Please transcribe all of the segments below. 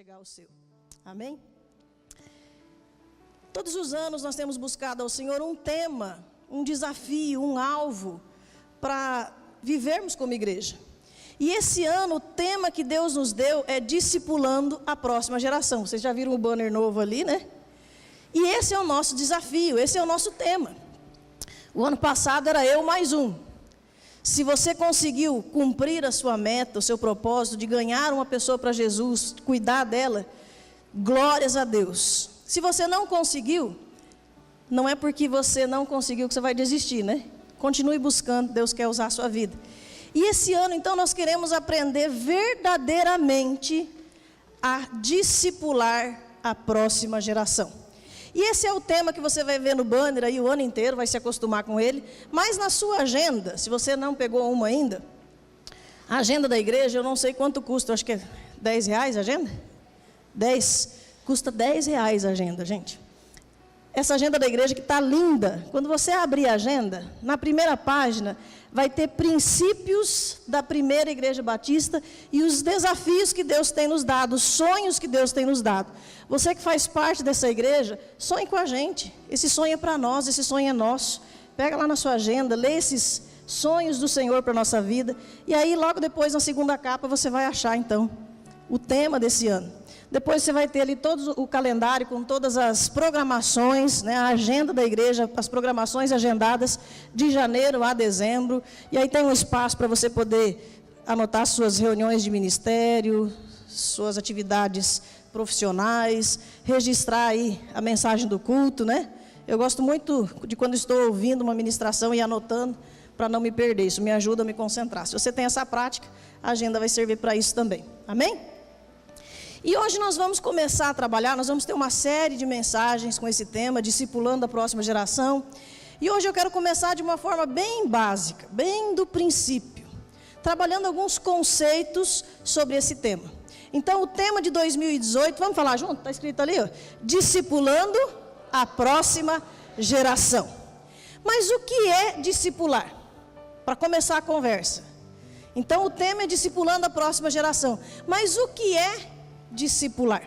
chegar o seu. Amém? Todos os anos nós temos buscado ao Senhor um tema, um desafio, um alvo para vivermos como igreja. E esse ano o tema que Deus nos deu é discipulando a próxima geração. Vocês já viram o banner novo ali, né? E esse é o nosso desafio, esse é o nosso tema. O ano passado era eu mais um. Se você conseguiu cumprir a sua meta, o seu propósito de ganhar uma pessoa para Jesus, cuidar dela, glórias a Deus. Se você não conseguiu, não é porque você não conseguiu que você vai desistir, né? Continue buscando, Deus quer usar a sua vida. E esse ano, então, nós queremos aprender verdadeiramente a discipular a próxima geração. E esse é o tema que você vai ver no banner aí o ano inteiro, vai se acostumar com ele. Mas na sua agenda, se você não pegou uma ainda, a agenda da igreja, eu não sei quanto custa, eu acho que é R$10 a agenda? 10, custa R$10 a agenda, gente. Essa agenda da igreja que está linda. Quando você abrir a agenda, na primeira página, vai ter princípios da primeira igreja batista e os desafios que Deus tem nos dado, os sonhos que Deus tem nos dado. Você que faz parte dessa igreja, sonhe com a gente. Esse sonho é para nós, esse sonho é nosso. Pega lá na sua agenda, lê esses sonhos do Senhor para a nossa vida. E aí, logo depois, na segunda capa, você vai achar, então, o tema desse ano. Depois você vai ter ali todo o calendário com todas as programações, né, a agenda da igreja, as programações agendadas de janeiro a dezembro. E aí tem um espaço para você poder anotar suas reuniões de ministério, suas atividades profissionais, registrar aí a mensagem do culto, né? Eu gosto muito de quando estou ouvindo uma ministração e anotando para não me perder. Isso me ajuda a me concentrar. Se você tem essa prática, a agenda vai servir para isso também. Amém? E hoje nós vamos começar a trabalhar, nós vamos ter uma série de mensagens com esse tema, discipulando a próxima geração. E hoje eu quero começar de uma forma bem básica, bem do princípio, trabalhando alguns conceitos sobre esse tema. Então o tema de 2018, vamos falar junto? Está escrito ali, ó, discipulando a próxima geração. Mas o que é discipular? Para começar a conversa. Então o tema é discipulando a próxima geração. Mas o que é discipular?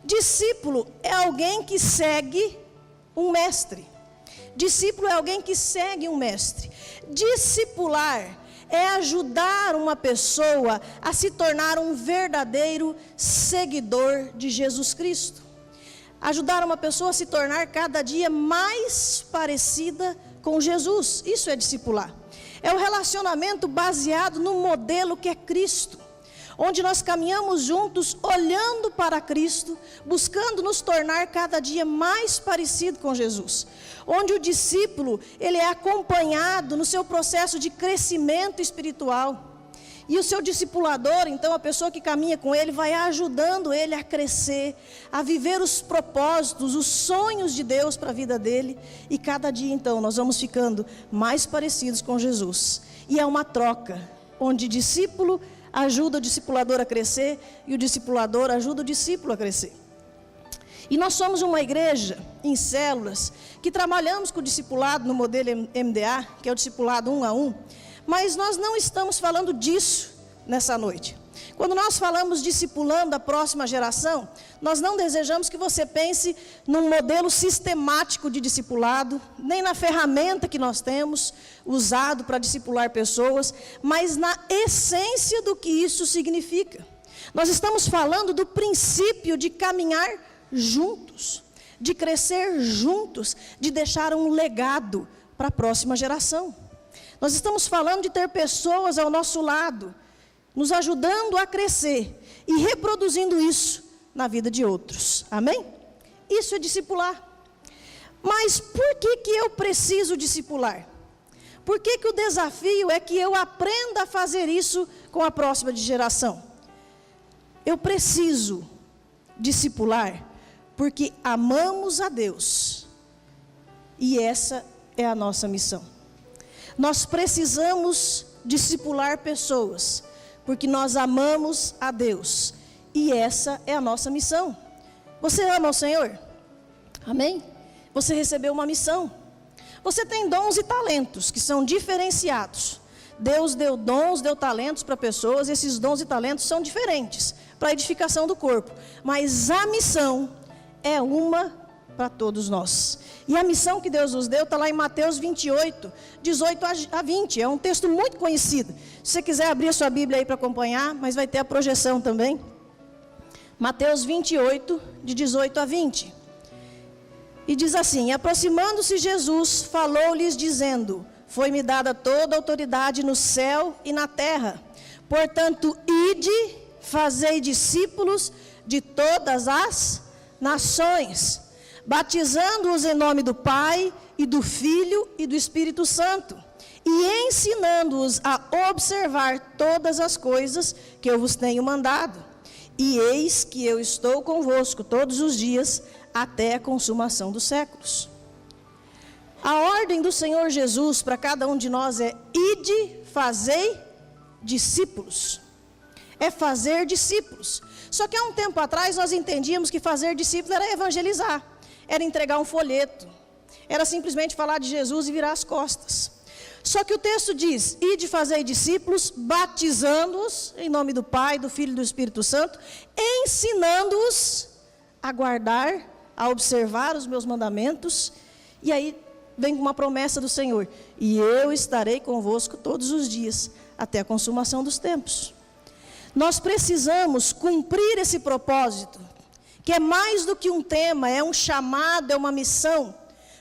Discípulo é alguém que segue um mestre. Discípulo é alguém que segue um mestre. Discipular é ajudar uma pessoa a se tornar um verdadeiro seguidor de Jesus Cristo. Ajudar uma pessoa a se tornar cada dia mais parecida com Jesus. Isso é discipular. É o relacionamento baseado no modelo que é Cristo, onde nós caminhamos juntos, olhando para Cristo, buscando nos tornar cada dia mais parecido com Jesus. Onde o discípulo, ele é acompanhado no seu processo de crescimento espiritual. E o seu discipulador, então, a pessoa que caminha com ele, vai ajudando ele a crescer, a viver os propósitos, os sonhos de Deus para a vida dele. E cada dia, então, nós vamos ficando mais parecidos com Jesus. E é uma troca, onde discípulo ajuda o discipulador a crescer e o discipulador ajuda o discípulo a crescer. E nós somos uma igreja em células que trabalhamos com o discipulado no modelo MDA, que é o discipulado 1 a 1, mas nós não estamos falando disso nessa noite. Quando nós falamos discipulando a próxima geração, nós não desejamos que você pense num modelo sistemático de discipulado, nem na ferramenta que nós temos usado para discipular pessoas, mas na essência do que isso significa. Nós estamos falando do princípio de caminhar juntos, de crescer juntos, de deixar um legado para a próxima geração. Nós estamos falando de ter pessoas ao nosso lado, nos ajudando a crescer e reproduzindo isso na vida de outros. Amém? Isso é discipular. Mas por que eu preciso discipular? Por que o desafio é que eu aprenda a fazer isso com a próxima geração? Eu preciso discipular porque amamos a Deus. E essa é a nossa missão. Nós precisamos discipular pessoas porque nós amamos a Deus. E essa é a nossa missão. Você ama o Senhor? Amém? Você recebeu uma missão. Você tem dons e talentos que são diferenciados. Deus deu dons, deu talentos para pessoas. Esses dons e talentos são diferentes. para a edificação do corpo. Mas a missão é uma para todos nós. E a missão que Deus nos deu está lá em Mateus 28, 18 a 20. É um texto muito conhecido. Se você quiser abrir a sua Bíblia aí para acompanhar, mas vai ter a projeção também. Mateus 28, de 18 a 20. E diz assim: aproximando-se Jesus, falou-lhes dizendo: foi-me dada toda a autoridade no céu e na terra. Portanto, ide, fazei discípulos de todas as nações, batizando-os em nome do Pai, e do Filho e do Espírito Santo, e ensinando-os a observar todas as coisas que eu vos tenho mandado. E eis que eu estou convosco todos os dias, até a consumação dos séculos. A ordem do Senhor Jesus para cada um de nós é: ide, fazei discípulos. É fazer discípulos. Só que há um tempo atrás nós entendíamos que fazer discípulos era evangelizar, era entregar um folheto, era simplesmente falar de Jesus e virar as costas. Só que o texto diz: ide, fazei discípulos, batizando-os em nome do Pai, do Filho e do Espírito Santo, ensinando-os a guardar, a observar os meus mandamentos. E aí vem uma promessa do Senhor: e eu estarei convosco todos os dias, até a consumação dos tempos. Nós precisamos cumprir esse propósito, que é mais do que um tema, é um chamado, é uma missão,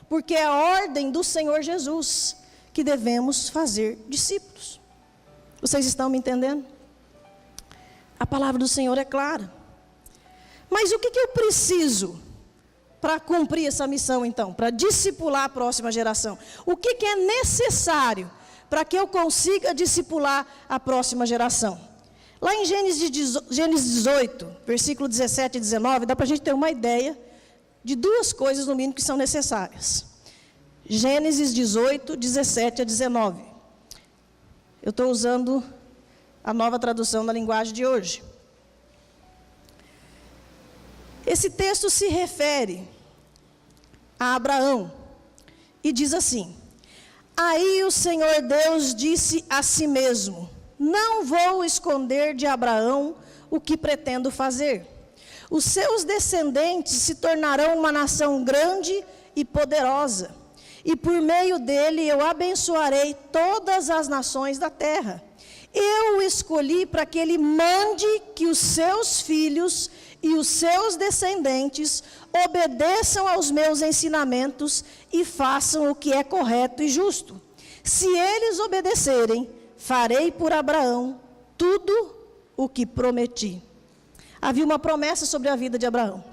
porque é a ordem do Senhor Jesus que devemos fazer discípulos. Vocês estão me entendendo? A palavra do Senhor é clara. Mas o que eu preciso para cumprir essa missão, então? Para discipular a próxima geração? O que é necessário para que eu consiga discipular a próxima geração? Lá em Gênesis 18, versículo 17 e 19, dá para a gente ter uma ideia de duas coisas, no mínimo, que são necessárias. Gênesis 18, 17 a 19. Eu estou usando a nova tradução da linguagem de hoje. Esse texto se refere a Abraão e diz assim: aí o Senhor Deus disse a si mesmo: não vou esconder de Abraão o que pretendo fazer. Os seus descendentes se tornarão uma nação grande e poderosa, e por meio dele eu abençoarei todas as nações da terra. Eu o escolhi para que ele mande que os seus filhos e os seus descendentes obedeçam aos meus ensinamentos e façam o que é correto e justo. Se eles obedecerem, farei por Abraão tudo o que prometi. Havia uma promessa sobre a vida de Abraão,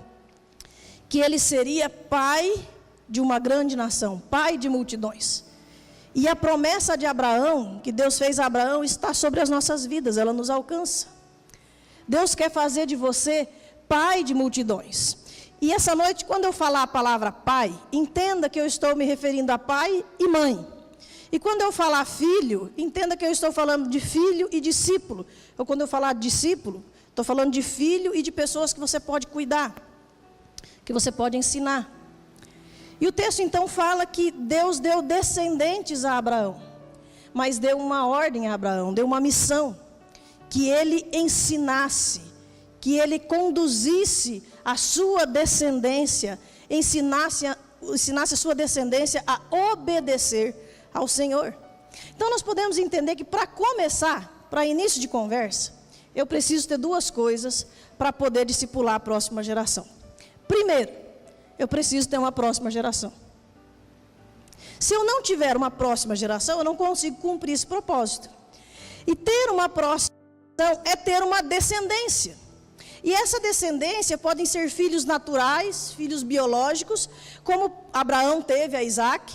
que ele seria pai de uma grande nação, pai de multidões. E a promessa de Abraão, que Deus fez a Abraão, está sobre as nossas vidas, ela nos alcança. Deus quer fazer de você pai de multidões. E essa noite, quando eu falar a palavra pai, entenda que eu estou me referindo a pai e mãe. E quando eu falar filho, entenda que eu estou falando de filho e discípulo. Ou quando eu falar discípulo, estou falando de filho e de pessoas que você pode cuidar, que você pode ensinar. E o texto então fala que Deus deu descendentes a Abraão, mas deu uma ordem a Abraão, deu uma missão, que ele ensinasse, que ele conduzisse a sua descendência, ensinasse a sua descendência a obedecer ao Senhor. Então nós podemos entender que, para começar, para início de conversa, eu preciso ter duas coisas para poder discipular a próxima geração. Primeiro, eu preciso ter uma próxima geração. Se eu não tiver uma próxima geração, eu não consigo cumprir esse propósito. E ter uma próxima geração é ter uma descendência. E essa descendência podem ser filhos naturais, filhos biológicos, como Abraão teve a Isaac,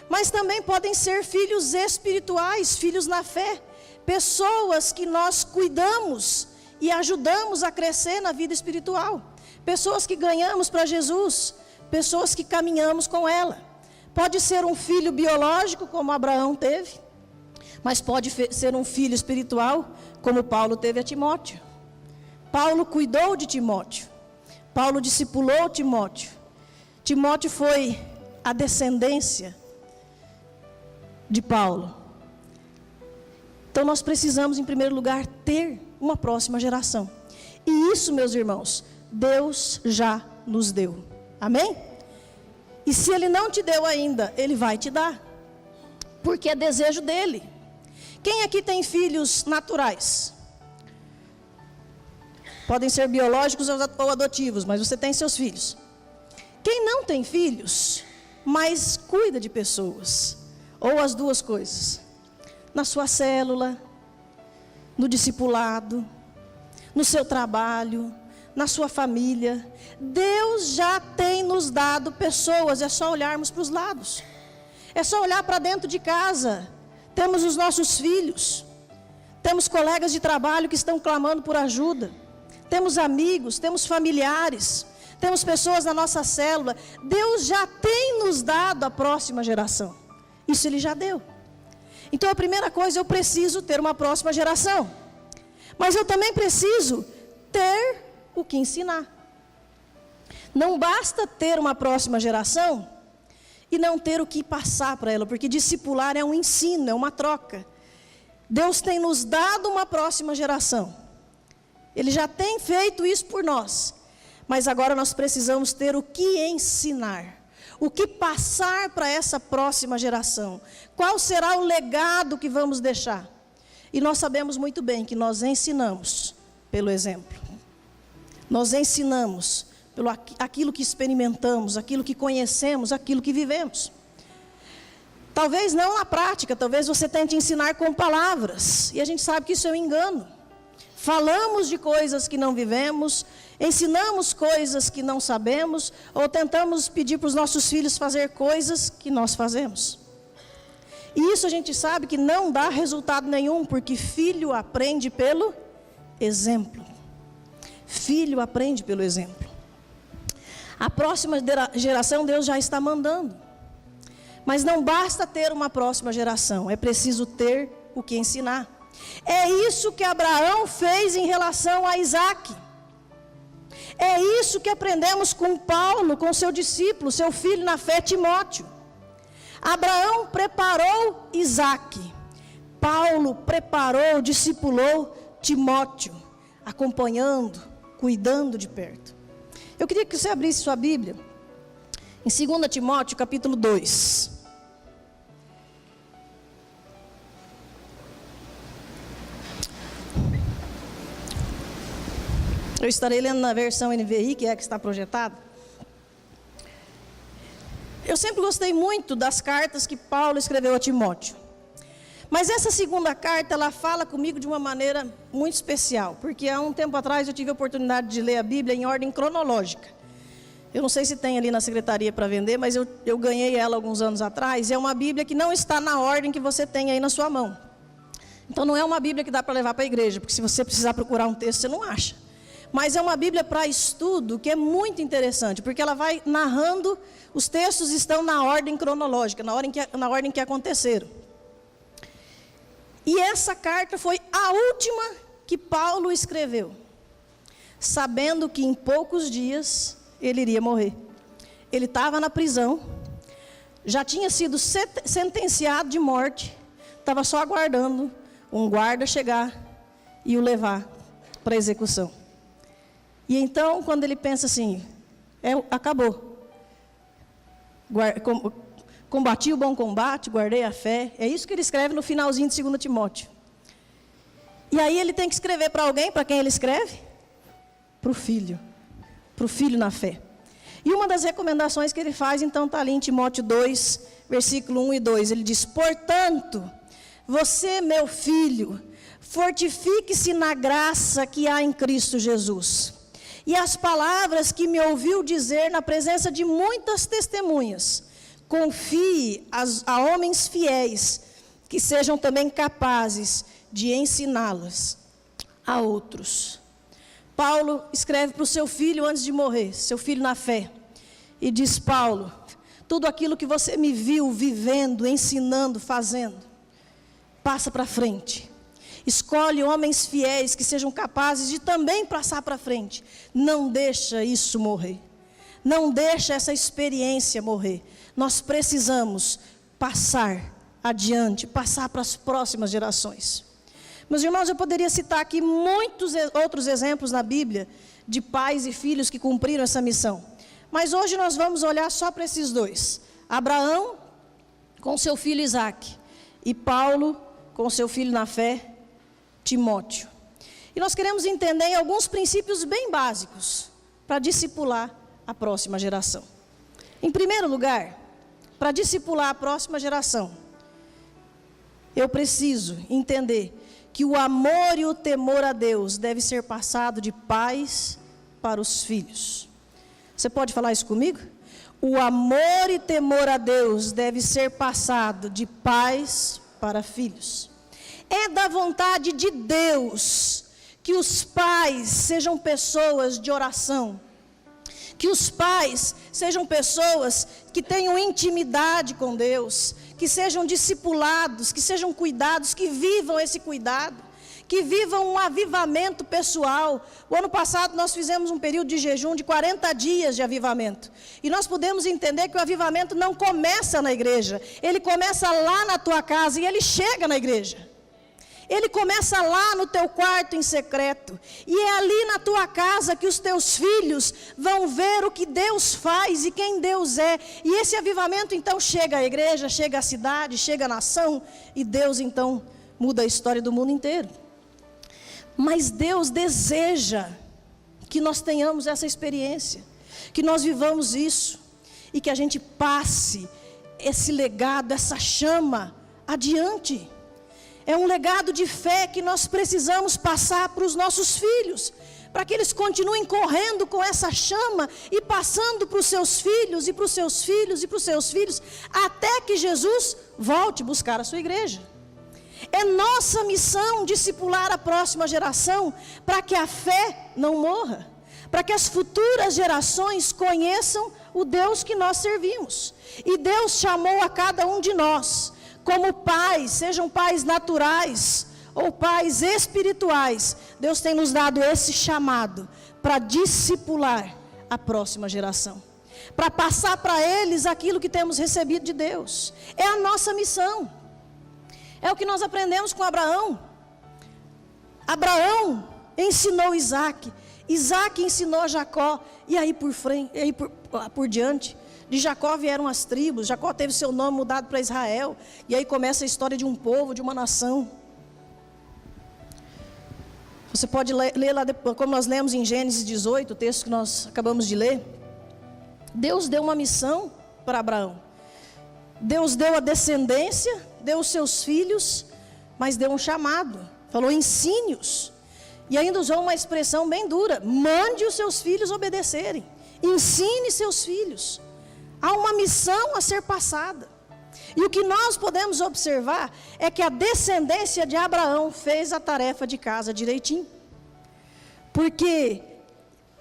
mas também podem ser filhos espirituais, filhos na fé, pessoas que nós cuidamos e ajudamos a crescer na vida espiritual, pessoas que ganhamos para Jesus, pessoas que caminhamos com ela. Pode ser um filho biológico, como Abraão teve, mas pode ser um filho espiritual, como Paulo teve a Timóteo. Paulo cuidou de Timóteo, Paulo discipulou Timóteo. Timóteo foi a descendência de Paulo. Então nós precisamos, em primeiro lugar, ter uma próxima geração. E isso, meus irmãos, Deus já nos deu. Amém? E se Ele não te deu ainda, Ele vai te dar. Porque é desejo dEle. Quem aqui tem filhos naturais? Podem ser biológicos ou adotivos, mas você tem seus filhos. Quem não tem filhos, mas cuida de pessoas, ou as duas coisas, na sua célula, no discipulado, no seu trabalho, na sua família, Deus já tem nos dado pessoas, é só olharmos para os lados, é só olhar para dentro de casa. Temos os nossos filhos, temos colegas de trabalho que estão clamando por ajuda, temos amigos, temos familiares, temos pessoas na nossa célula. Deus já tem nos dado a próxima geração, isso Ele já deu. Então a primeira coisa, eu preciso ter uma próxima geração, mas eu também preciso ter o que ensinar. Não basta ter uma próxima geração e não ter o que passar para ela, porque discipular é um ensino, é uma troca. Deus tem nos dado uma próxima geração, Ele já tem feito isso por nós, mas agora nós precisamos ter o que ensinar, o que passar para essa próxima geração. Qual será o legado que vamos deixar? E nós sabemos muito bem que nós ensinamos pelo exemplo. Nós ensinamos pelo aquilo que experimentamos, aquilo que conhecemos, aquilo que vivemos. Talvez não na prática, talvez você tente ensinar com palavras, e a gente sabe que isso é um engano. Falamos de coisas que não vivemos, ensinamos coisas que não sabemos, ou tentamos pedir para os nossos filhos fazer coisas que nós fazemos. E isso a gente sabe que não dá resultado nenhum, porque filho aprende pelo exemplo. Filho aprende pelo exemplo. A próxima geração Deus já está mandando. Mas não basta ter uma próxima geração, é preciso ter o que ensinar. É isso que Abraão fez em relação a Isaac. É isso que aprendemos com Paulo, com seu discípulo, seu filho na fé, Timóteo. Abraão preparou Isaac. Paulo preparou, discipulou Timóteo, acompanhando, cuidando de perto. Eu queria que você abrisse sua Bíblia em 2 Timóteo, capítulo 2. Eu estarei lendo na versão NVI, que é a que está projetada. Eu sempre gostei muito das cartas que Paulo escreveu a Timóteo. Mas essa segunda carta, ela fala comigo de uma maneira muito especial. Porque há um tempo atrás eu tive a oportunidade de ler a Bíblia em ordem cronológica. Eu não sei se tem ali na secretaria para vender, mas eu ganhei ela alguns anos atrás. É uma Bíblia que não está na ordem que você tem aí na sua mão. Então não é uma Bíblia que dá para levar para a igreja, porque se você precisar procurar um texto, você não acha. Mas é uma Bíblia para estudo que é muito interessante, porque ela vai narrando, os textos estão na ordem cronológica, na ordem que aconteceram. E essa carta foi a última que Paulo escreveu, sabendo que em poucos dias ele iria morrer. Ele estava na prisão, já tinha sido sentenciado de morte, estava só aguardando um guarda chegar e o levar para a execução. E então, quando ele pensa assim, acabou. Combati o bom combate, guardei a fé. É isso que ele escreve no finalzinho de 2 Timóteo. E aí ele tem que escrever para alguém, para quem ele escreve? Para o filho na fé. E uma das recomendações que ele faz, então, está ali em Timóteo 2, versículo 1 e 2. Ele diz: portanto, você, meu filho, fortifique-se na graça que há em Cristo Jesus. E as palavras que me ouviu dizer na presença de muitas testemunhas, confie a homens fiéis, que sejam também capazes de ensiná-las a outros. Paulo escreve para o seu filho antes de morrer, seu filho na fé, e diz: Paulo, tudo aquilo que você me viu vivendo, ensinando, fazendo, passa para frente. Escolhe homens fiéis que sejam capazes de também passar para frente. Não deixa isso morrer. Não deixa essa experiência morrer. Nós precisamos passar adiante, passar para as próximas gerações. Meus irmãos, eu poderia citar aqui muitos outros exemplos na Bíblia de pais e filhos que cumpriram essa missão. Mas hoje nós vamos olhar só para esses dois. Abraão com seu filho Isaque e Paulo com seu filho na fé, Timóteo. E nós queremos entender alguns princípios bem básicos para discipular a próxima geração. Em primeiro lugar, para discipular a próxima geração, eu preciso entender que o amor e o temor a Deus deve ser passado de pais para os filhos. Você pode falar isso comigo? O amor e temor a Deus deve ser passado de pais para filhos. É da vontade de Deus que os pais sejam pessoas de oração, que os pais sejam pessoas que tenham intimidade com Deus, que sejam discipulados, que sejam cuidados, que vivam esse cuidado, que vivam um avivamento pessoal. O ano passado nós fizemos um período de jejum de 40 dias de avivamento. E nós podemos entender que o avivamento não começa na igreja, ele começa lá na tua casa e ele chega na igreja. Ele começa lá no teu quarto em secreto. E é ali na tua casa que os teus filhos vão ver o que Deus faz e quem Deus é. E esse avivamento então chega à igreja, chega à cidade, chega à nação. E Deus então muda a história do mundo inteiro. Mas Deus deseja que nós tenhamos essa experiência, que nós vivamos isso. E que a gente passe esse legado, essa chama adiante. É um legado de fé que nós precisamos passar para os nossos filhos, para que eles continuem correndo com essa chama e passando para os seus filhos e para os seus filhos e para os seus filhos, até que Jesus volte buscar a sua igreja. É nossa missão discipular a próxima geração para que a fé não morra, para que as futuras gerações conheçam o Deus que nós servimos. E Deus chamou a cada um de nós como pais, sejam pais naturais ou pais espirituais. Deus tem nos dado esse chamado para discipular a próxima geração, para passar para eles aquilo que temos recebido de Deus. É a nossa missão. É o que nós aprendemos com Abraão. Abraão ensinou Isaque, Isaque ensinou Jacó, e aí por diante. De Jacó vieram as tribos, Jacó teve seu nome mudado para Israel, e aí começa a história de um povo, de uma nação. Você pode ler lá depois, como nós lemos em Gênesis 18, o texto que nós acabamos de ler. Deus deu uma missão para Abraão. Deus deu a descendência, deu os seus filhos, mas deu um chamado, falou ensine-os. E ainda usou uma expressão bem dura: mande os seus filhos obedecerem, ensine seus filhos. Há uma missão a ser passada. E o que nós podemos observar é que a descendência de Abraão fez a tarefa de casa direitinho. Porque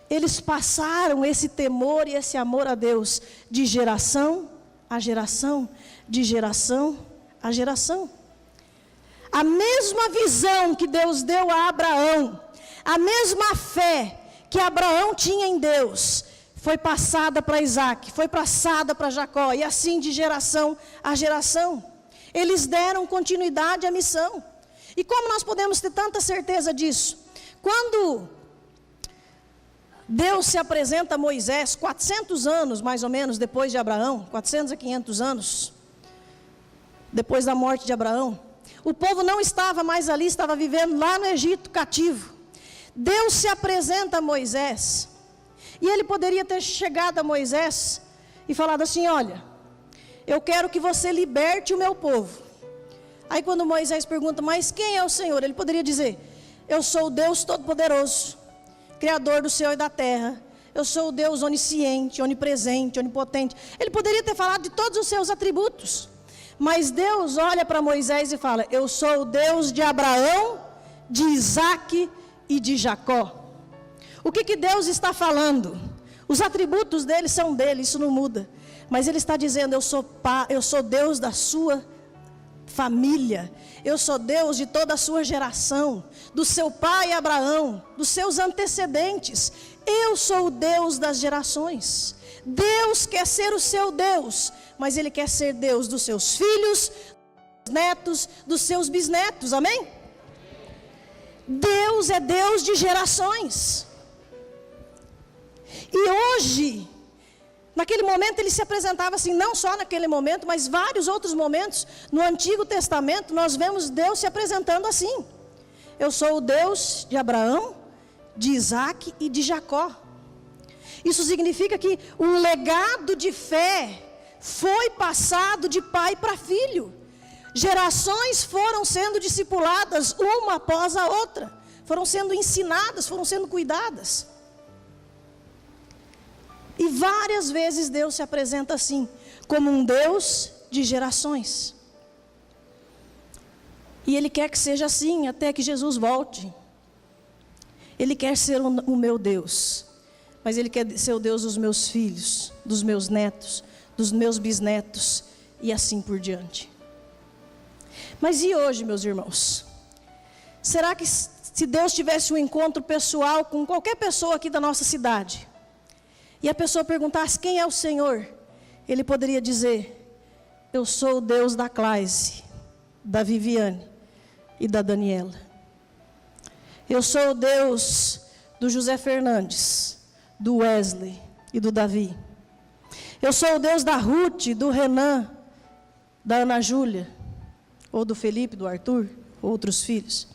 eles passaram esse temor e esse amor a Deus de geração a geração, de geração a geração. A mesma visão que Deus deu a Abraão, a mesma fé que Abraão tinha em Deus, foi passada para Isaque, foi passada para Jacó, e assim de geração a geração. Eles deram continuidade à missão. E como nós podemos ter tanta certeza disso? Quando Deus se apresenta a Moisés, 400 anos mais ou menos depois de Abraão, 400 a 500 anos depois da morte de Abraão, o povo não estava mais ali, estava vivendo lá no Egito cativo. Deus se apresenta a Moisés, e ele poderia ter chegado a Moisés e falado assim: olha, eu quero que você liberte o meu povo. Aí quando Moisés pergunta: mas quem é o Senhor? Ele poderia dizer: eu sou o Deus Todo-Poderoso, Criador do céu e da terra. Eu sou o Deus onisciente, onipresente, onipotente. Ele poderia ter falado de todos os seus atributos. Mas Deus olha para Moisés e fala: eu sou o Deus de Abraão, de Isaque e de Jacó. O que Deus está falando? Os atributos dele são dele, isso não muda. Mas ele está dizendo: eu sou Deus da sua família. Eu sou Deus de toda a sua geração, do seu pai Abraão, dos seus antecedentes. Eu sou o Deus das gerações. Deus quer ser o seu Deus, mas Ele quer ser Deus dos seus filhos, dos netos, dos seus bisnetos, amém? Deus é Deus de gerações. E hoje, naquele momento ele se apresentava assim, não só naquele momento, mas vários outros momentos no Antigo Testamento, nós vemos Deus se apresentando assim. Eu sou o Deus de Abraão, de Isaac e de Jacó. Isso significa que um legado de fé foi passado de pai para filho. Gerações foram sendo discipuladas uma após a outra. Foram sendo ensinadas, foram sendo cuidadas. E várias vezes Deus se apresenta assim, como um Deus de gerações. E Ele quer que seja assim até que Jesus volte. Ele quer ser o meu Deus, mas Ele quer ser o Deus dos meus filhos, dos meus netos, dos meus bisnetos e assim por diante. Mas e hoje, meus irmãos? Será que se Deus tivesse um encontro pessoal com qualquer pessoa aqui da nossa cidade, e a pessoa perguntasse quem é o Senhor, Ele poderia dizer: eu sou o Deus da Claise, da Viviane e da Daniela. Eu sou o Deus do José Fernandes, do Wesley e do Davi. Eu sou o Deus da Ruth, do Renan, da Ana Júlia, ou do Felipe, do Arthur, outros filhos.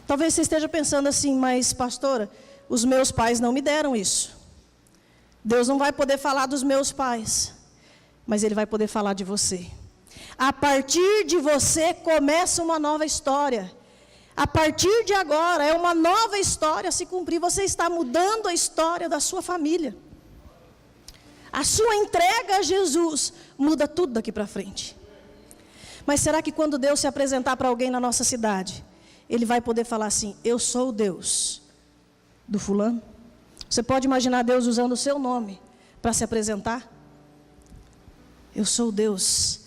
Talvez você esteja pensando assim, mas pastora, os meus pais não me deram isso. Deus não vai poder falar dos meus pais, mas Ele vai poder falar de você. A partir de você começa uma nova história. A partir de agora é uma nova história a se cumprir. Você está mudando a história da sua família. A sua entrega a Jesus muda tudo daqui para frente. Mas será que quando Deus se apresentar para alguém na nossa cidade, Ele vai poder falar assim: eu sou o Deus do fulano? Você pode imaginar Deus usando o seu nome para se apresentar? Eu sou o Deus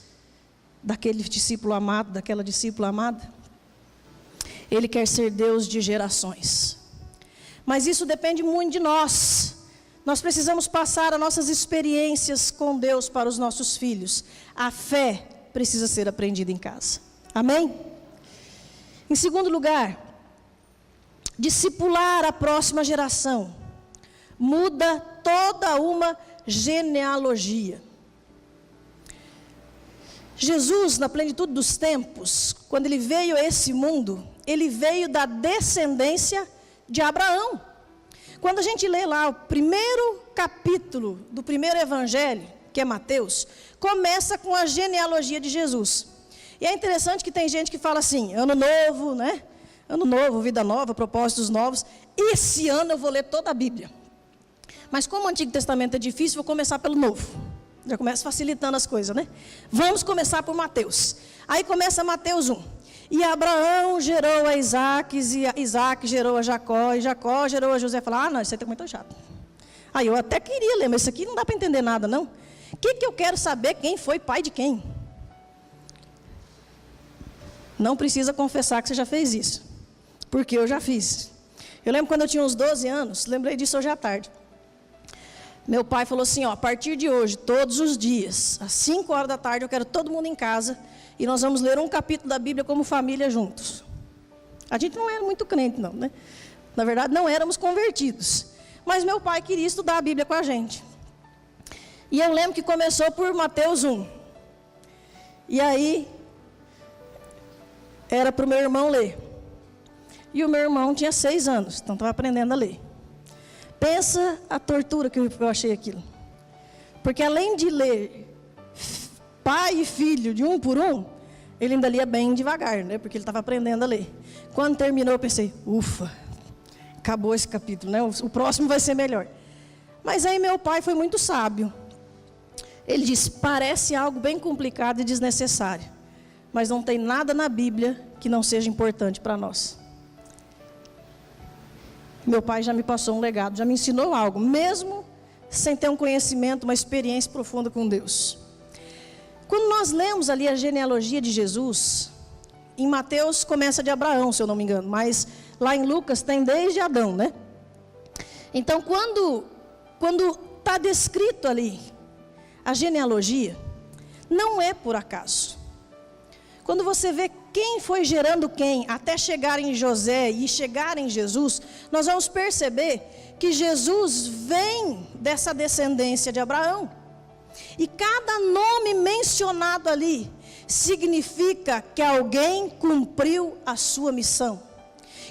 daquele discípulo amado, daquela discípula amada. Ele quer ser Deus de gerações. Mas isso depende muito de nós. Nós precisamos passar as nossas experiências com Deus para os nossos filhos. A fé precisa ser aprendida em casa. Amém? Em segundo lugar, discipular a próxima geração muda toda uma genealogia. Jesus, na plenitude dos tempos, quando Ele veio a esse mundo, Ele veio da descendência de Abraão. Quando a gente lê lá o primeiro capítulo do primeiro evangelho, que é Mateus, começa com a genealogia de Jesus. E é interessante que tem gente que fala assim: ano novo, né? Ano novo, vida nova, propósitos novos. Esse ano eu vou ler toda a Bíblia. Mas como o Antigo Testamento é difícil, vou começar pelo Novo. Já começa facilitando as coisas, né? Vamos começar por Mateus. Aí começa Mateus 1. E Abraão gerou a Isaac, e Isaac gerou a Jacó, e Jacó gerou a José. Fala: ah, não, isso aí está muito chato. Aí eu até queria ler, mas isso aqui não dá para entender nada, não. O que eu quero saber quem foi pai de quem? Não precisa confessar que você já fez isso, porque eu já fiz. Eu lembro quando eu tinha uns 12 anos, lembrei disso hoje à tarde. Meu pai falou assim: ó, a partir de hoje, todos os dias, às 5 horas da tarde, eu quero todo mundo em casa, e nós vamos ler um capítulo da Bíblia como família juntos. A gente não era muito crente, não, né? Na verdade, não éramos convertidos. Mas meu pai queria estudar a Bíblia com a gente. E eu lembro que começou por Mateus 1. E aí, era para o meu irmão ler. E o meu irmão tinha 6 anos, então estava aprendendo a ler. Pensa a tortura que eu achei aquilo. Porque além de ler pai e filho de um por um, ele ainda lia bem devagar, né? Porque ele estava aprendendo a ler. Quando terminou, eu pensei: ufa, acabou esse capítulo, né? O próximo vai ser melhor. Mas aí meu pai foi muito sábio. Ele disse: parece algo bem complicado e desnecessário, mas não tem nada na Bíblia que não seja importante para nós. Meu pai já me passou um legado, já me ensinou algo, mesmo sem ter um conhecimento, uma experiência profunda com Deus. Quando nós lemos ali a genealogia de Jesus, em Mateus começa de Abraão, se eu não me engano, mas lá em Lucas tem desde Adão, né? Então, quando está descrito ali a genealogia, não é por acaso. Quando você vê quem foi gerando quem, até chegar em José e chegar em Jesus, nós vamos perceber que Jesus vem dessa descendência de Abraão. E cada nome mencionado ali significa que alguém cumpriu a sua missão,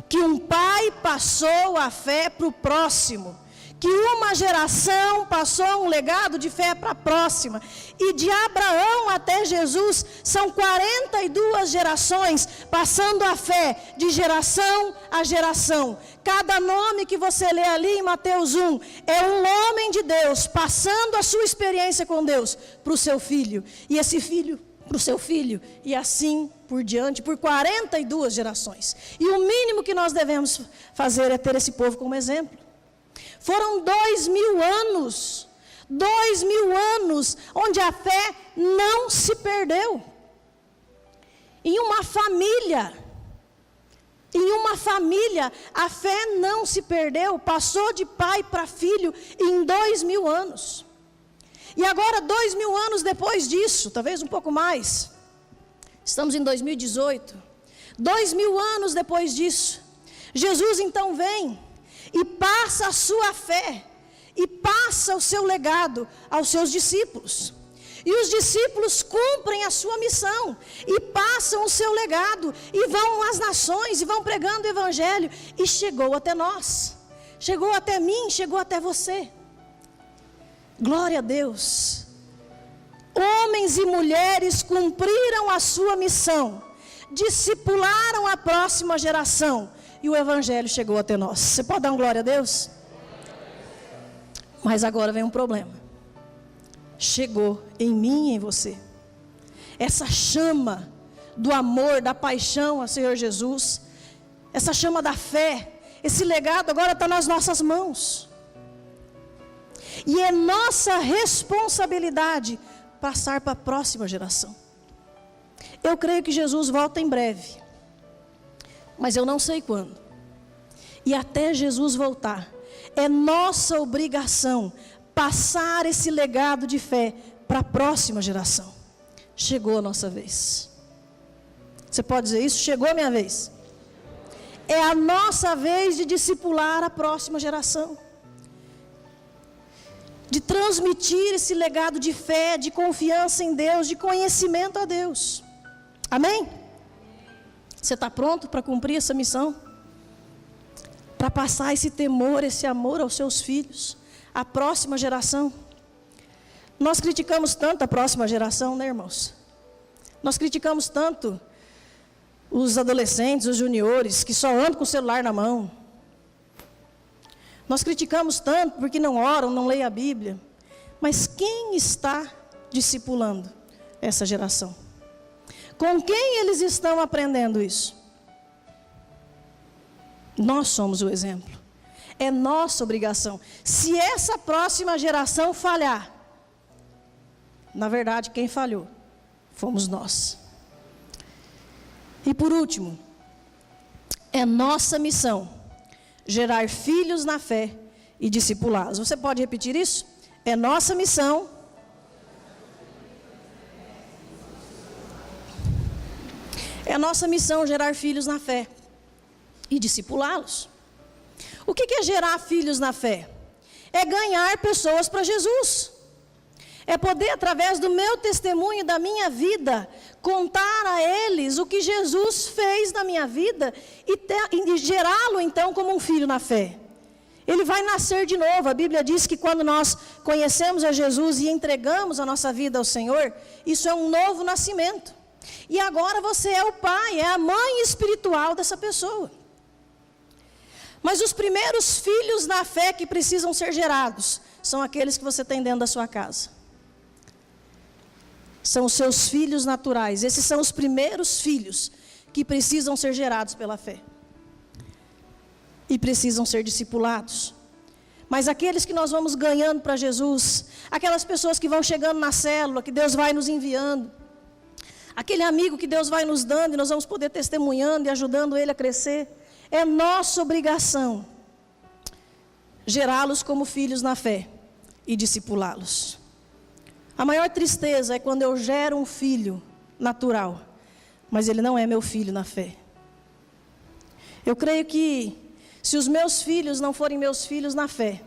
que um pai passou a fé para o próximo, que uma geração passou um legado de fé para a próxima, e de Abraão até Jesus são 42 gerações passando a fé de geração a geração. Cada nome que você lê ali em Mateus 1 é um homem de Deus passando a sua experiência com Deus para o seu filho, e esse filho para o seu filho, e assim por diante, por 42 gerações. E o mínimo que nós devemos fazer é ter esse povo como exemplo. Foram 2000 anos, 2000 anos, onde a fé não se perdeu. Em uma família, a fé não se perdeu, passou de pai para filho em 2000 anos. E agora, 2000 anos depois disso, talvez um pouco mais, estamos em 2018, 2000 anos depois disso, Jesus então vem e passa a sua fé, e passa o seu legado aos seus discípulos. E os discípulos cumprem a sua missão, e passam o seu legado, e vão às nações, e vão pregando o evangelho, e chegou até nós, chegou até mim, chegou até você. Glória a Deus. Homens e mulheres cumpriram a sua missão, discipularam a próxima geração, e o evangelho chegou até nós. Você pode dar um glória a Deus? Mas agora vem um problema. Chegou em mim e em você. Essa chama do amor, da paixão ao Senhor Jesus, essa chama da fé, esse legado agora está nas nossas mãos. E é nossa responsabilidade passar para a próxima geração. Eu creio que Jesus volta em breve, mas eu não sei quando. E até Jesus voltar, é nossa obrigação passar esse legado de fé para a próxima geração. Chegou a nossa vez. Você pode dizer isso? Chegou a minha vez. É a nossa vez de discipular a próxima geração, de transmitir esse legado de fé, de confiança em Deus, de conhecimento a Deus. Amém? Você está pronto para cumprir essa missão? Para passar esse temor, esse amor aos seus filhos, à próxima geração? Nós criticamos tanto a próxima geração, né, irmãos? Nós criticamos tanto os adolescentes, os juniores, que só andam com o celular na mão. Nós criticamos tanto porque não oram, não leem a Bíblia. Mas quem está discipulando essa geração? Com quem eles estão aprendendo isso? Nós somos o exemplo. É nossa obrigação. Se essa próxima geração falhar, na verdade, quem falhou fomos nós. E por último, é nossa missão gerar filhos na fé e discipulá-los. Você pode repetir isso? É nossa missão gerar filhos na fé e discipulá-los. O que é gerar filhos na fé? É ganhar pessoas para Jesus. É poder, através do meu testemunho, da minha vida, contar a eles o que Jesus fez na minha vida e gerá-lo então como um filho na fé. Ele vai nascer de novo. A Bíblia diz que quando nós conhecemos a Jesus e entregamos a nossa vida ao Senhor, isso é um novo nascimento. E agora você é o pai, é a mãe espiritual dessa pessoa. Mas os primeiros filhos na fé que precisam ser gerados são aqueles que você tem dentro da sua casa. São os seus filhos naturais. Esses são os primeiros filhos que precisam ser gerados pela fé. E precisam ser discipulados. Mas aqueles que nós vamos ganhando para Jesus, aquelas pessoas que vão chegando na célula, que Deus vai nos enviando, aquele amigo que Deus vai nos dando e nós vamos poder testemunhando e ajudando ele a crescer, é nossa obrigação gerá-los como filhos na fé e discipulá-los. A maior tristeza é quando eu gero um filho natural, mas ele não é meu filho na fé. Eu creio que se os meus filhos não forem meus filhos na fé,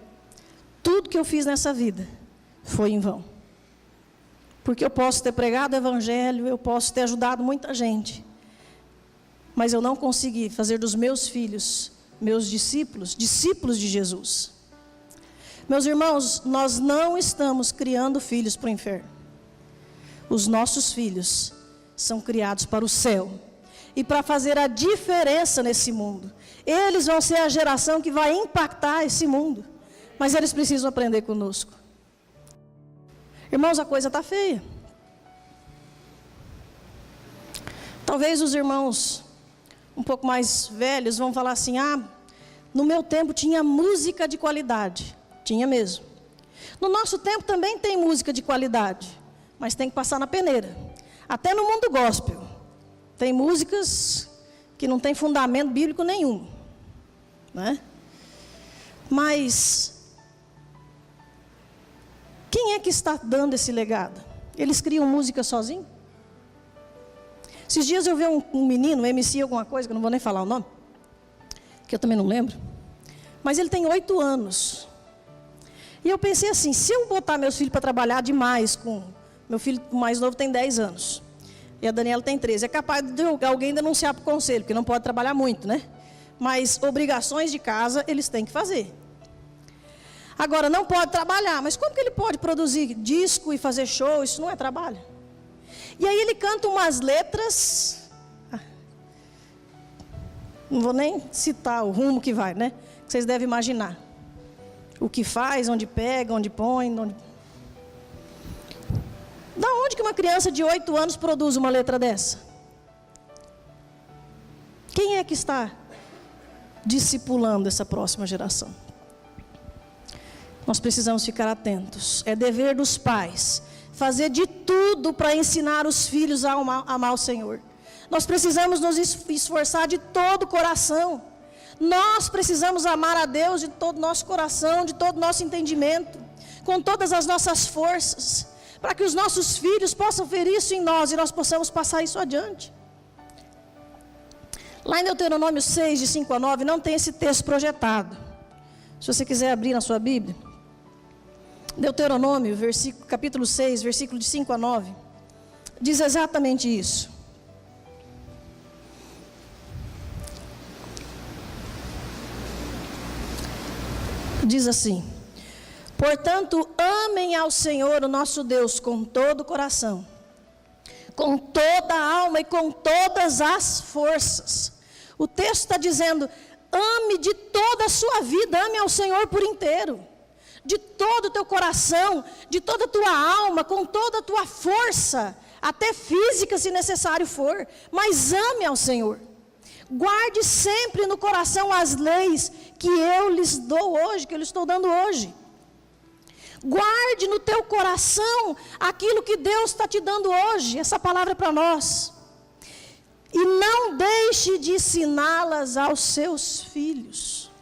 tudo que eu fiz nessa vida foi em vão. Porque eu posso ter pregado o evangelho, eu posso ter ajudado muita gente, mas eu não consegui fazer dos meus filhos, meus discípulos, discípulos de Jesus. Meus irmãos, nós não estamos criando filhos para o inferno. Os nossos filhos são criados para o céu e para fazer a diferença nesse mundo. Eles vão ser a geração que vai impactar esse mundo, mas eles precisam aprender conosco. Irmãos, a coisa está feia. Talvez os irmãos um pouco mais velhos vão falar assim: no meu tempo tinha música de qualidade. Tinha mesmo. No nosso tempo também tem música de qualidade, mas tem que passar na peneira. Até no mundo gospel tem músicas que não tem fundamento bíblico nenhum, né? Mas quem é que está dando esse legado? Eles criam música sozinhos? Esses dias eu vi um menino, MC alguma coisa, que eu não vou nem falar o nome, que eu também não lembro, mas ele tem 8 anos. E eu pensei assim, se eu botar meus filhos para trabalhar demais com... Meu filho mais novo tem 10 anos, e a Daniela tem 13. É capaz de alguém denunciar para o conselho, porque não pode trabalhar muito, né? Mas obrigações de casa eles têm que fazer. Agora, não pode trabalhar, mas como que ele pode produzir disco e fazer show? Isso não é trabalho. E aí ele canta umas letras, não vou nem citar o rumo que vai, né? Que vocês devem imaginar. O que faz, onde pega, onde põe. Da onde que uma criança de 8 anos produz uma letra dessa? Quem é que está discipulando essa próxima geração? Nós precisamos ficar atentos. É dever dos pais fazer de tudo para ensinar os filhos a amar o Senhor. Nós precisamos nos esforçar de todo o coração. Nós precisamos amar a Deus de todo o nosso coração, de todo o nosso entendimento, com todas as nossas forças, para que os nossos filhos possam ver isso em nós e nós possamos passar isso adiante. Lá em Deuteronômio 6, de 5 a 9, não tem esse texto projetado. Se você quiser abrir na sua Bíblia, Deuteronômio, capítulo 6, versículo de 5 a 9, diz exatamente isso. Diz assim: portanto, amem ao Senhor, o nosso Deus, com todo o coração, com toda a alma e com todas as forças. O texto está dizendo: ame de toda a sua vida, ame ao Senhor por inteiro, de todo o teu coração, de toda a tua alma, com toda a tua força, até física se necessário for, mas ame ao Senhor. Guarde sempre no coração as leis que eu lhes dou hoje, que eu lhes estou dando hoje. Guarde no teu coração aquilo que Deus está te dando hoje, essa palavra é para nós. E não deixe de ensiná-las aos seus filhos.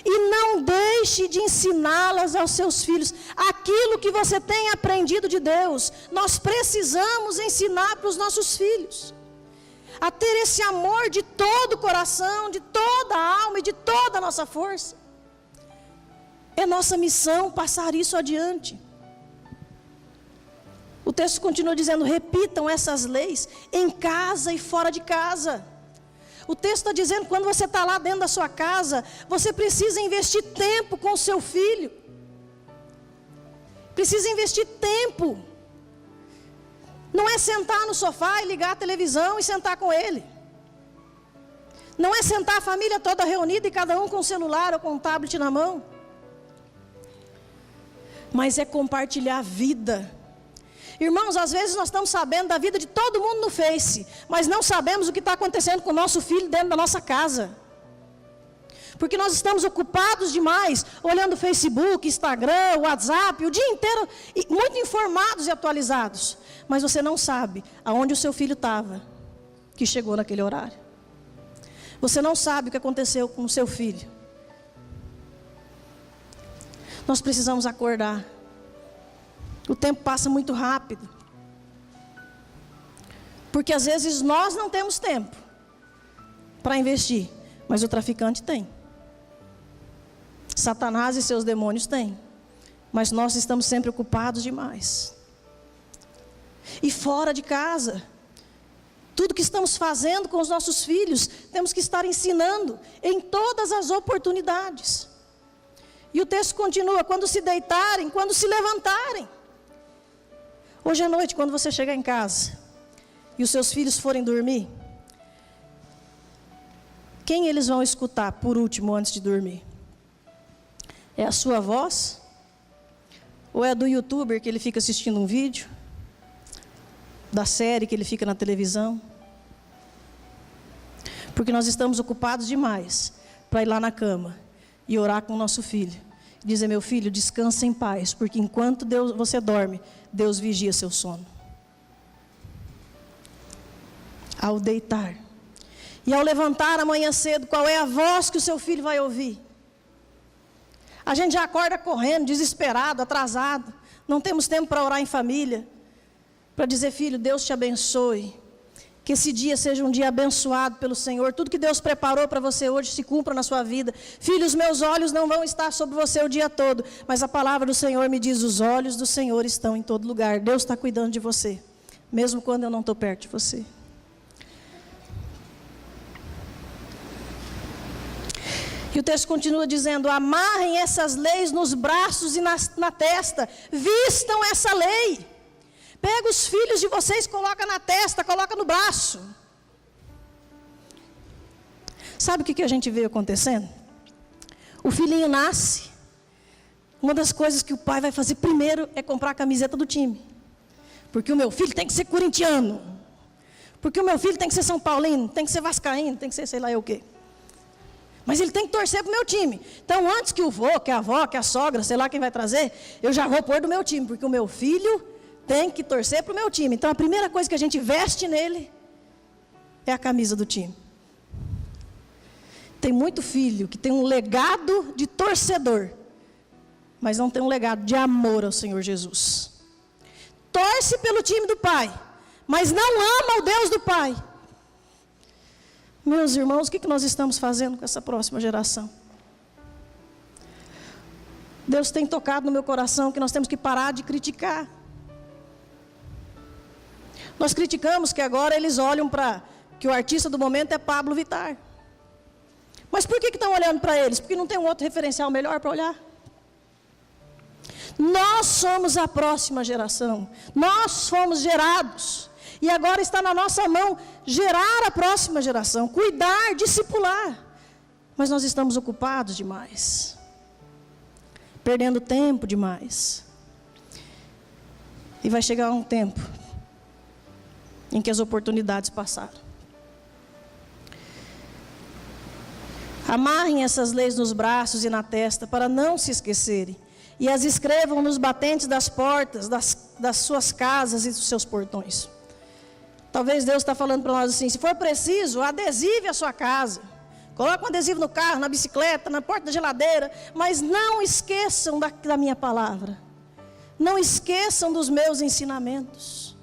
E não deixe de ensiná-las aos seus filhos. Aquilo que você tem aprendido de Deus, nós precisamos ensinar para os nossos filhos. A ter esse amor de todo o coração, de toda a alma e de toda a nossa força. É nossa missão passar isso adiante. O texto continua dizendo: repitam essas leis em casa e fora de casa. O texto está dizendo, quando você está lá dentro da sua casa, você precisa investir tempo com o seu filho. Precisa investir tempo. Não é sentar no sofá e ligar a televisão e sentar com ele. Não é sentar a família toda reunida e cada um com o celular ou com o tablet na mão. Mas é compartilhar a vida. Irmãos, às vezes nós estamos sabendo da vida de todo mundo no Face, mas não sabemos o que está acontecendo com o nosso filho dentro da nossa casa. Porque nós estamos ocupados demais, olhando Facebook, Instagram, WhatsApp, o dia inteiro, muito informados e atualizados. Mas você não sabe aonde o seu filho estava, que chegou naquele horário. Você não sabe o que aconteceu com o seu filho. Nós precisamos acordar. O tempo passa muito rápido. Porque às vezes nós não temos tempo para investir, mas o traficante tem. Satanás e seus demônios têm. Mas nós estamos sempre ocupados demais. E fora de casa, tudo que estamos fazendo com os nossos filhos, temos que estar ensinando em todas as oportunidades. E o texto continua: quando se deitarem, quando se levantarem. Hoje à noite, quando você chegar em casa e os seus filhos forem dormir, quem eles vão escutar por último antes de dormir? É a sua voz? Ou é do youtuber que ele fica assistindo um vídeo? Da série que ele fica na televisão? Porque nós estamos ocupados demais para ir lá na cama e orar com o nosso filho. Dizer: meu filho, descansa em paz, porque enquanto você dorme, Deus vigia seu sono. Ao deitar e ao levantar amanhã cedo, qual é a voz que o seu filho vai ouvir? A gente já acorda correndo, desesperado, atrasado. Não temos tempo para orar em família, para dizer: filho, Deus te abençoe. Que esse dia seja um dia abençoado pelo Senhor. Tudo que Deus preparou para você hoje se cumpra na sua vida. Filho, os meus olhos não vão estar sobre você o dia todo, mas a palavra do Senhor me diz: os olhos do Senhor estão em todo lugar. Deus está cuidando de você, mesmo quando eu não estou perto de você. E o texto continua dizendo: amarrem essas leis nos braços e na testa, vistam essa lei. Pega os filhos de vocês, coloca na testa, coloca no braço. Sabe o que a gente vê acontecendo? O filhinho nasce, uma das coisas que o pai vai fazer primeiro é comprar a camiseta do time. Porque o meu filho tem que ser corintiano. Porque o meu filho tem que ser São Paulino, tem que ser vascaíno, tem que ser sei lá eu o quê. Mas ele tem que torcer para o meu time. Então, antes que o vô, que a avó, que a sogra, sei lá quem vai trazer, eu já vou pôr do meu time, porque o meu filho tem que torcer para o meu time. Então, a primeira coisa que a gente veste nele é a camisa do time. Tem muito filho que tem um legado de torcedor, mas não tem um legado de amor ao Senhor Jesus. Torce pelo time do pai, mas não ama o Deus do pai. Meus irmãos, o que nós estamos fazendo com essa próxima geração? Deus tem tocado no meu coração que nós temos que parar de criticar. Nós criticamos que agora eles olham para que o artista do momento é Pablo Vittar. Mas por que estão olhando para eles? Porque não tem um outro referencial melhor para olhar? Nós somos a próxima geração. Nós fomos gerados. E agora está na nossa mão gerar a próxima geração, cuidar, discipular. Mas nós estamos ocupados demais, perdendo tempo demais. E vai chegar um tempo em que as oportunidades passaram. Amarrem essas leis nos braços e na testa, para não se esquecerem. E as escrevam nos batentes das portas, das suas casas e dos seus portões. Talvez Deus está falando para nós assim: se for preciso, adesive a sua casa. Coloque um adesivo no carro, na bicicleta, na porta da geladeira. Mas não esqueçam da minha palavra. Não esqueçam dos meus ensinamentos.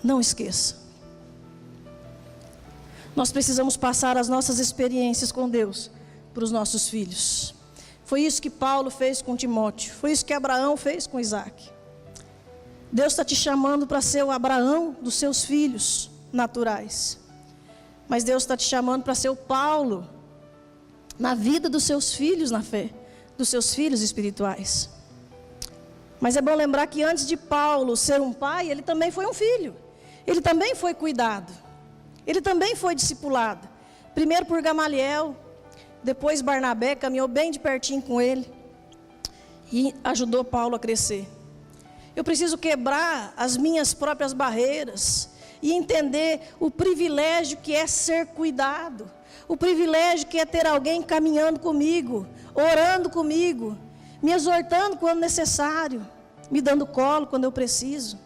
Não esqueçam. Nós precisamos passar as nossas experiências com Deus para os nossos filhos. Foi isso que Paulo fez com Timóteo. Foi isso que Abraão fez com Isaac. Deus está te chamando para ser o Abraão dos seus filhos naturais. Mas Deus está te chamando para ser o Paulo na vida dos seus filhos na fé, dos seus filhos espirituais. Mas é bom lembrar que antes de Paulo ser um pai, ele também foi um filho. Ele também foi cuidado. Ele também foi discipulado. Primeiro por Gamaliel, depois Barnabé caminhou bem de pertinho com ele e ajudou Paulo a crescer. Eu preciso quebrar as minhas próprias barreiras e entender o privilégio que é ser cuidado, o privilégio que é ter alguém caminhando comigo, orando comigo, me exortando quando necessário, me dando colo quando eu preciso.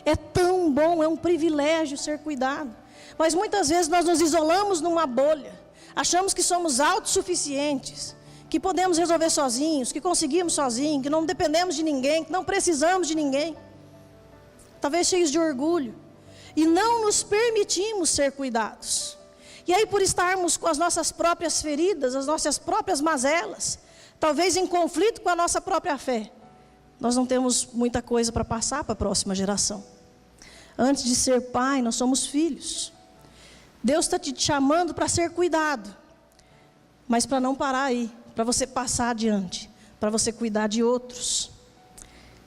É tão bom, é um privilégio ser cuidado. Mas muitas vezes nós nos isolamos numa bolha, achamos que somos autossuficientes, que podemos resolver sozinhos, que conseguimos sozinhos, que não dependemos de ninguém, que não precisamos de ninguém. Talvez cheios de orgulho. e não nos permitimos ser cuidados. E aí, por estarmos com as nossas próprias feridas, as nossas próprias mazelas, talvez em conflito com a nossa própria fé, nós não temos muita coisa para passar para a próxima geração. Antes de ser pai, nós somos filhos. Deus está te chamando para ser cuidado, mas para não parar aí, para você passar adiante, para você cuidar de outros.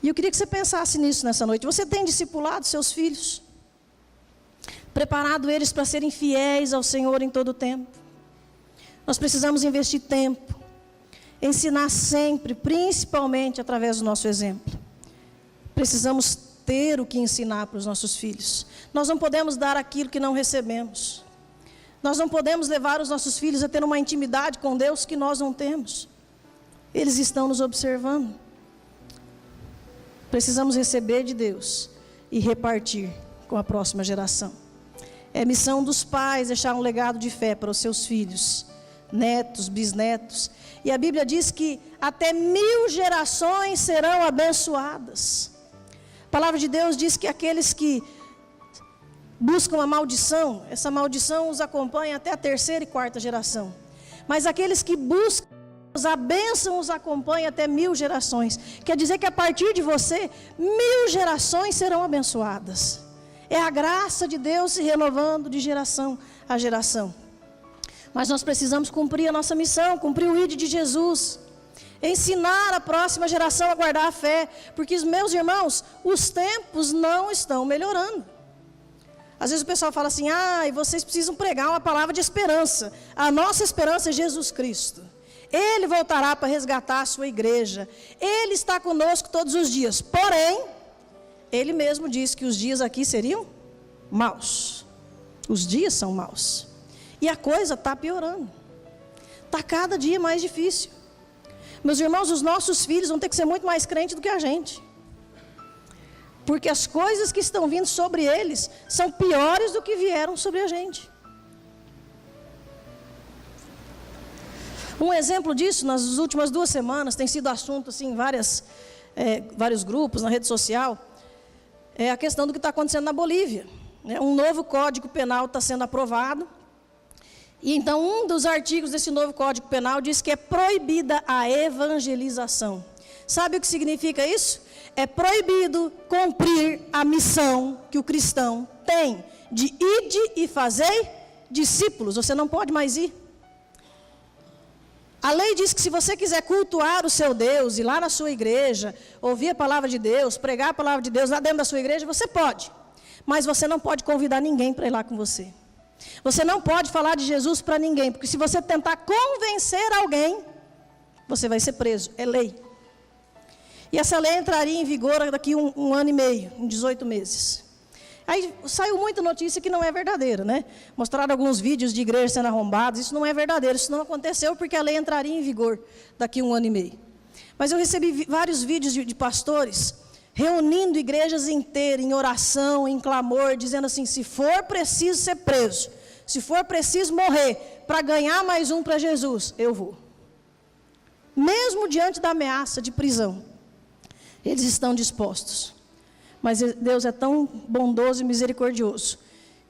E eu queria que você pensasse nisso nessa noite. Você tem discipulado seus filhos? Preparado eles para serem fiéis ao Senhor em todo o tempo? Nós precisamos investir tempo, ensinar sempre, principalmente através do nosso exemplo. Precisamos ter o que ensinar para os nossos filhos. Nós não podemos dar aquilo que não recebemos. Nós não podemos levar os nossos filhos a ter uma intimidade com Deus que nós não temos. Eles estão nos observando. Precisamos receber de Deus e repartir com a próxima geração. É missão dos pais deixar um legado de fé para os seus filhos, netos, bisnetos. E a Bíblia diz que até 1000 gerações serão abençoadas. A palavra de Deus diz que aqueles que buscam a maldição, essa maldição os acompanha até a 3ª e 4ª geração. Mas aqueles que buscam a bênção os acompanha até 1000 gerações. Quer dizer que a partir de você, 1000 gerações serão abençoadas. É a graça de Deus se renovando de geração a geração. Mas nós precisamos cumprir a nossa missão, cumprir o ID de Jesus. Ensinar a próxima geração a guardar a fé. Porque, meus irmãos, os tempos não estão melhorando. Às vezes o pessoal fala assim, e vocês precisam pregar uma palavra de esperança. A nossa esperança é Jesus Cristo. Ele voltará para resgatar a sua igreja. Ele está conosco todos os dias. Porém, Ele mesmo disse que os dias aqui seriam maus. Os dias são maus. E a coisa está piorando. Está cada dia mais difícil. Meus irmãos, os nossos filhos vão ter que ser muito mais crentes do que a gente. Porque as coisas que estão vindo sobre eles são piores do que vieram sobre a gente. Um exemplo disso, nas últimas 2 semanas, tem sido assunto assim, em vários grupos, na rede social, é a questão do que está acontecendo na Bolívia. Um novo Código Penal está sendo aprovado, e então um dos artigos desse novo Código Penal diz que é proibida a evangelização. Sabe o que significa isso? É proibido cumprir a missão que o cristão tem, de ide e fazei discípulos. Você não pode mais ir. A lei diz que se você quiser cultuar o seu Deus, ir lá na sua igreja, ouvir a palavra de Deus, pregar a palavra de Deus lá dentro da sua igreja, você pode. Mas você não pode convidar ninguém para ir lá com você. Você não pode falar de Jesus para ninguém, porque se você tentar convencer alguém, você vai ser preso, é lei. E essa lei entraria em vigor daqui um ano e meio, em 18 meses. Aí saiu muita notícia que não é verdadeira, né? Mostraram alguns vídeos de igrejas sendo arrombadas, isso não é verdadeiro, isso não aconteceu porque a lei entraria em vigor daqui um ano e meio. Mas eu recebi vários vídeos de pastores reunindo igrejas inteiras em oração, em clamor, dizendo assim, se for preciso ser preso, se for preciso morrer para ganhar mais um para Jesus, eu vou. Mesmo diante da ameaça de prisão, eles estão dispostos. Mas Deus é tão bondoso e misericordioso,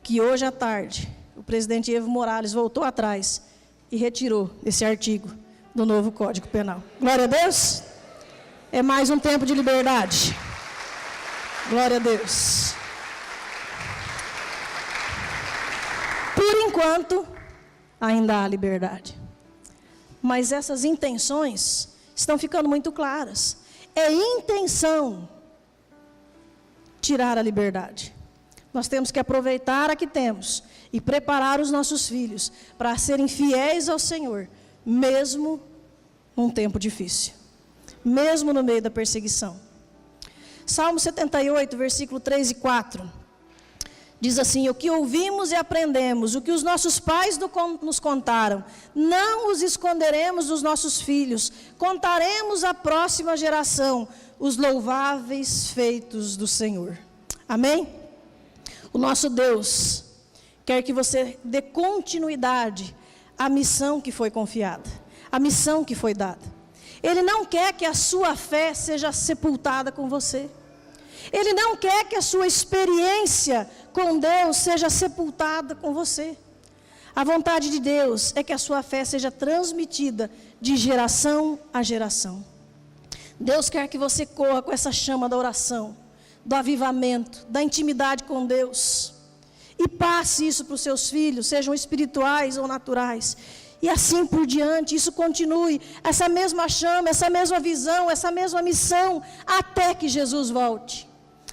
que hoje à tarde, o presidente Evo Morales voltou atrás e retirou esse artigo do novo Código Penal. Glória a Deus. É mais um tempo de liberdade. Glória a Deus. Por enquanto, ainda há liberdade. Mas essas intenções estão ficando muito claras. É intenção tirar a liberdade. Nós temos que aproveitar a que temos e preparar os nossos filhos para serem fiéis ao Senhor, mesmo num tempo difícil, mesmo no meio da perseguição. Salmo 78, versículo 3 e 4, diz assim, o que ouvimos e aprendemos, o que os nossos pais nos contaram, não os esconderemos dos nossos filhos, contaremos à próxima geração os louváveis feitos do Senhor. Amém? O nosso Deus quer que você dê continuidade à missão que foi confiada, à missão que foi dada. Ele não quer que a sua fé seja sepultada com você. Ele não quer que a sua experiência com Deus seja sepultada com você. A vontade de Deus é que a sua fé seja transmitida de geração a geração. Deus quer que você corra com essa chama da oração, do avivamento, da intimidade com Deus. E passe isso para os seus filhos, sejam espirituais ou naturais. E assim por diante, isso continue, essa mesma chama, essa mesma visão, essa mesma missão, até que Jesus volte.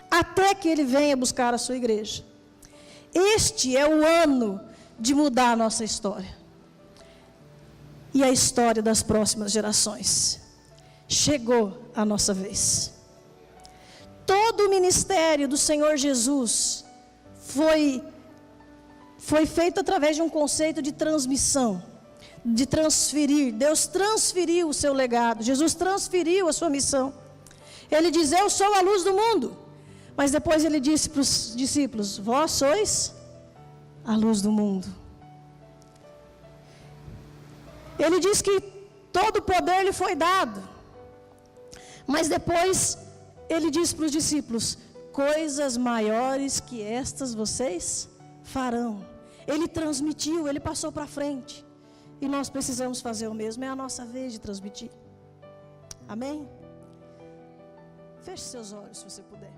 Até que Ele venha buscar a sua igreja. Este é o ano de mudar a nossa história. E a história das próximas gerações. Chegou a nossa vez. Todo o ministério do Senhor Jesus foi feito através de um conceito de transmissão, de transferir. Deus transferiu o seu legado, Jesus transferiu a sua missão. Ele diz: eu sou a luz do mundo. Mas depois ele disse para os discípulos: vós sois a luz do mundo. Ele diz que todo o poder lhe foi dado. Mas depois ele disse para os discípulos: coisas maiores que estas vocês farão. Ele transmitiu, ele passou para frente. E nós precisamos fazer o mesmo, é a nossa vez de transmitir. Amém? Feche seus olhos se você puder.